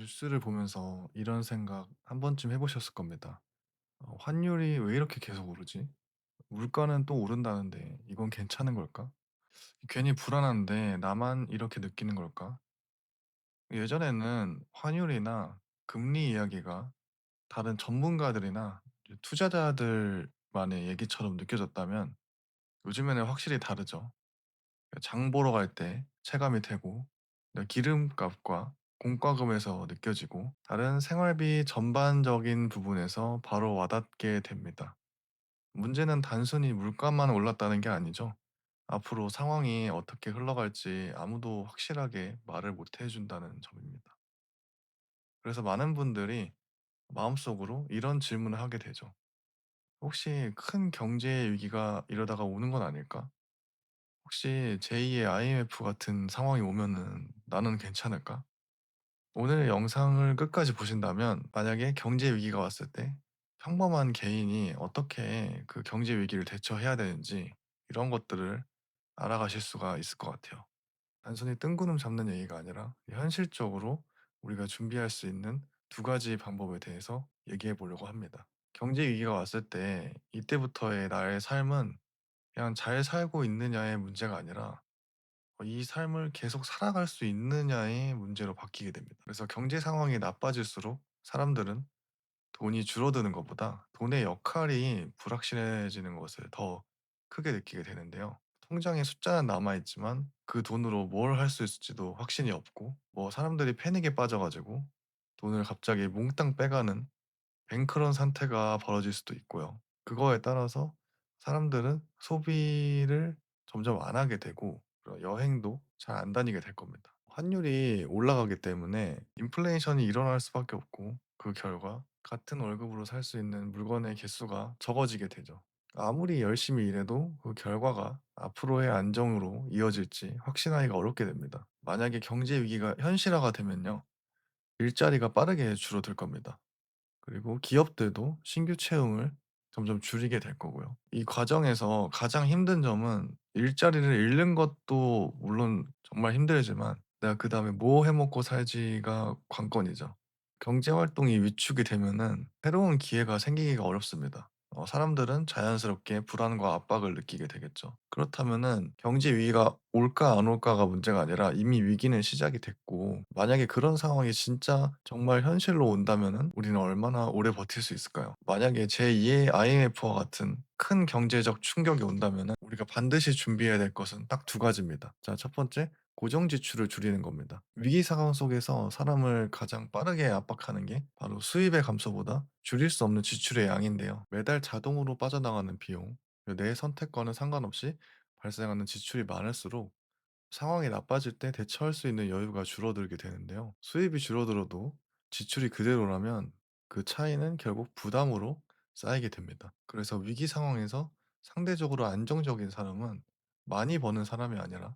뉴스를 보면서 이런 생각 한 번쯤 해 보셨을 겁니다. '환율이 왜 이렇게 계속 오르지? 물가는 또 오른다는데 이건 괜찮은 걸까? 괜히 불안한데 나만 이렇게 느끼는 걸까?' 예전에는 환율이나 금리 이야기가 다른 전문가들이나 이제 투자자들만의 얘기처럼 느껴졌다면 요즘에는 확실히 다르죠. 장 보러 갈 때 체감이 되고, 기름값과 공과금에서 느껴지고, 다른 생활비 전반적인 부분에서 바로 와닿게 됩니다. 문제는 단순히 물가만 올랐다는 게 아니죠. 앞으로 상황이 어떻게 흘러갈지 아무도 확실하게 말을 못 해준다는 점입니다. 그래서 많은 분들이 마음속으로 이런 질문을 하게 되죠. 혹시 큰 경제 위기가 이러다가 오는 건 아닐까? 혹시 제2의 IMF 같은 상황이 오면은 나는 괜찮을까? 오늘 영상을 끝까지 보신다면 만약에 경제 위기가 왔을 때 평범한 개인이 어떻게 그 경제 위기를 대처해야 되는지 이런 것들을 알아가실 수가 있을 것 같아요. 단순히 뜬구름 잡는 얘기가 아니라 현실적으로 우리가 준비할 수 있는 두 가지 방법에 대해서 얘기해 보려고 합니다. 경제 위기가 왔을 때 이때부터의 나의 삶은 그냥 잘 살고 있느냐의 문제가 아니라 이 삶을 계속 살아갈 수 있느냐의 문제로 바뀌게 됩니다. 그래서 경제 상황이 나빠질수록 사람들은 돈이 줄어드는 것보다 돈의 역할이 불확실해지는 것을 더 크게 느끼게 되는데요. 통장에 숫자는 남아있지만 그 돈으로 뭘 할 수 있을지도 확신이 없고, 사람들이 패닉에 빠져가지고 돈을 갑자기 몽땅 빼가는 뱅크런 상태가 벌어질 수도 있고요. 그거에 따라서 사람들은 소비를 점점 안 하게 되고, 그리고 여행도 잘 안 다니게 될 겁니다. 환율이 올라가기 때문에 인플레이션이 일어날 수밖에 없고, 그 결과 같은 월급으로 살 수 있는 물건의 개수가 적어지게 되죠. 아무리 열심히 일해도 그 결과가 앞으로의 안정으로 이어질지 확신하기가 어렵게 됩니다. 만약에 경제 위기가 현실화가 되면요, 일자리가 빠르게 줄어들 겁니다. 그리고 기업들도 신규 채용을 점점 줄이게 될 거고요. 이 과정에서 가장 힘든 점은 일자리를 잃는 것도 물론 정말 힘들지만 내가 그다음에 뭐 해 먹고 살지가 관건이죠. 경제 활동이 위축이 되면은 새로운 기회가 생기기가 어렵습니다. 사람들은 자연스럽게 불안과 압박을 느끼게 되겠죠. 그렇다면은 경제 위기가 올까 안 올까가 문제가 아니라 이미 위기는 시작이 됐고, 만약에 그런 상황이 진짜 정말 현실로 온다면은 우리는 얼마나 오래 버틸 수 있을까요? 만약에 제2의 IMF와 같은 큰 경제적 충격이 온다면은 우리가 반드시 준비해야 될 것은 딱 두 가지입니다. 자, 첫 번째, 고정 지출을 줄이는 겁니다. 위기 상황 속에서 사람을 가장 빠르게 압박하는 게 바로 수입의 감소보다 줄일 수 없는 지출의 양인데요. 매달 자동으로 빠져나가는 비용, 내 선택과는 상관없이 발생하는 지출이 많을수록 상황이 나빠질 때 대처할 수 있는 여유가 줄어들게 되는데요. 수입이 줄어들어도 지출이 그대로라면 그 차이는 결국 부담으로 쌓이게 됩니다. 그래서 위기 상황에서 상대적으로 안정적인 사람은 많이 버는 사람이 아니라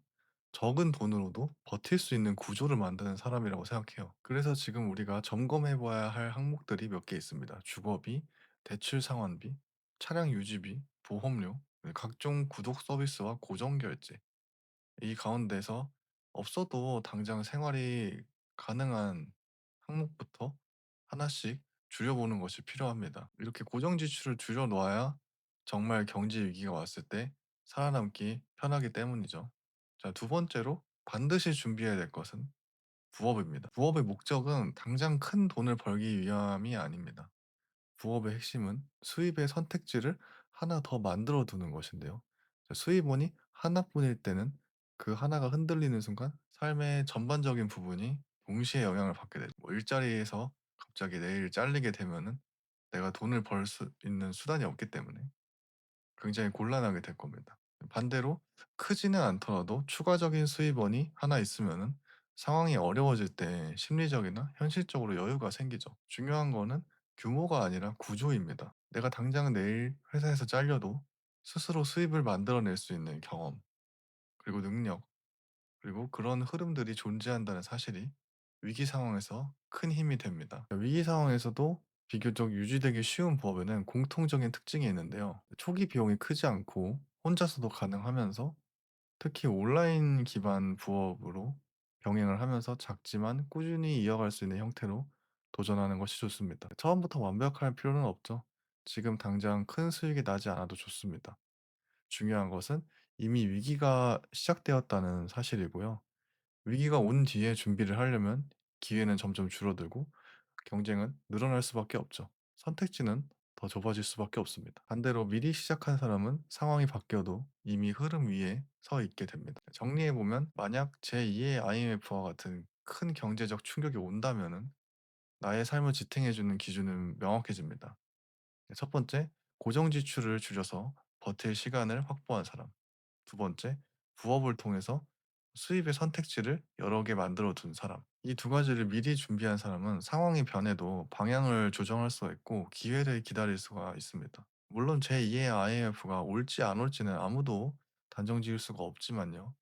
적은 돈으로도 버틸 수 있는 구조를 만드는 사람이라고 생각해요. 그래서 지금 우리가 점검해 봐야 할 항목들이 몇 개 있습니다. 주거비, 대출 상환비, 차량 유지비, 보험료, 각종 구독 서비스와 고정 결제. 이 가운데서 없어도 당장 생활이 가능한 항목부터 하나씩 줄여보는 것이 필요합니다. 이렇게 고정 지출을 줄여 놓아야 정말 경제 위기가 왔을 때 살아남기 편하기 때문이죠. 자, 두 번째로 반드시 준비해야 될 것은 부업입니다. 부업의 목적은 당장 큰 돈을 벌기 위함이 아닙니다. 부업의 핵심은 수입의 선택지를 하나 더 만들어 두는 것인데요. 자, 수입원이 하나뿐일 때는 그 하나가 흔들리는 순간 삶의 전반적인 부분이 동시에 영향을 받게 되죠. 일자리에서 갑자기 내일 잘리게 되면은 내가 돈을 벌 수 있는 수단이 없기 때문에 굉장히 곤란하게 될 겁니다. 반대로 크지는 않더라도 추가적인 수입원이 하나 있으면은 상황이 어려워질 때 심리적이나 현실적으로 여유가 생기죠. 중요한 거는 규모가 아니라 구조입니다. 내가 당장 내일 회사에서 잘려도 스스로 수입을 만들어낼 수 있는 경험, 그리고 능력, 그리고 그런 흐름들이 존재한다는 사실이 위기 상황에서 큰 힘이 됩니다. 위기 상황에서도 비교적 유지되기 쉬운 부업에는 공통적인 특징이 있는데요. 초기 비용이 크지 않고 혼자서도 가능하면서 특히 온라인 기반 부업으로 병행을 하면서 작지만 꾸준히 이어갈 수 있는 형태로 도전하는 것이 좋습니다. 처음부터 완벽할 필요는 없죠. 지금 당장 큰 수익이 나지 않아도 좋습니다. 중요한 것은 이미 위기가 시작되었다는 사실이고요. 위기가 온 뒤에 준비를 하려면 기회는 점점 줄어들고 경쟁은 늘어날 수밖에 없죠. 선택지는 더 좁아질 수밖에 없습니다. 반대로 미리 시작한 사람은 상황이 바뀌어도 이미 흐름 위에 서 있게 됩니다. 정리해보면 만약 제2의 IMF와 같은 큰 경제적 충격이 온다면은 나의 삶을 지탱해주는 기준은 명확해집니다. 첫 번째, 고정 지출을 줄여서 버틸 시간을 확보한 사람. 두 번째, 부업을 통해서 수입의 선택지를 여러 개 만들어 둔 사람. 이 두 가지를 미리 준비한 사람은 상황이 변해도 방향을 조정할 수가 있고 기회를 기다릴 수가 있습니다. 물론 제2의 IMF가 올지 안 올지는 아무도 단정 지을 수가 없지만요.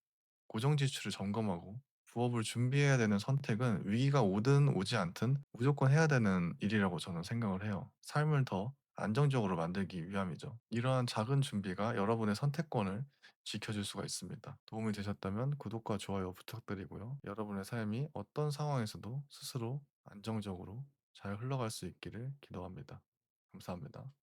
고정 지출을 점검하고 부업을 준비해야 되는 선택은 위기가 오든 오지 않든 무조건 해야 되는 일이라고 저는 생각을 해요. 삶을 더 안정적으로 만들기 위함이죠. 이러한 작은 준비가 여러분의 선택권을 지켜줄 수가 있습니다. 도움이 되셨다면 구독과 좋아요 부탁드리고요. 여러분의 삶이 어떤 상황에서도 스스로 안정적으로 잘 흘러갈 수 있기를 기도합니다. 감사합니다.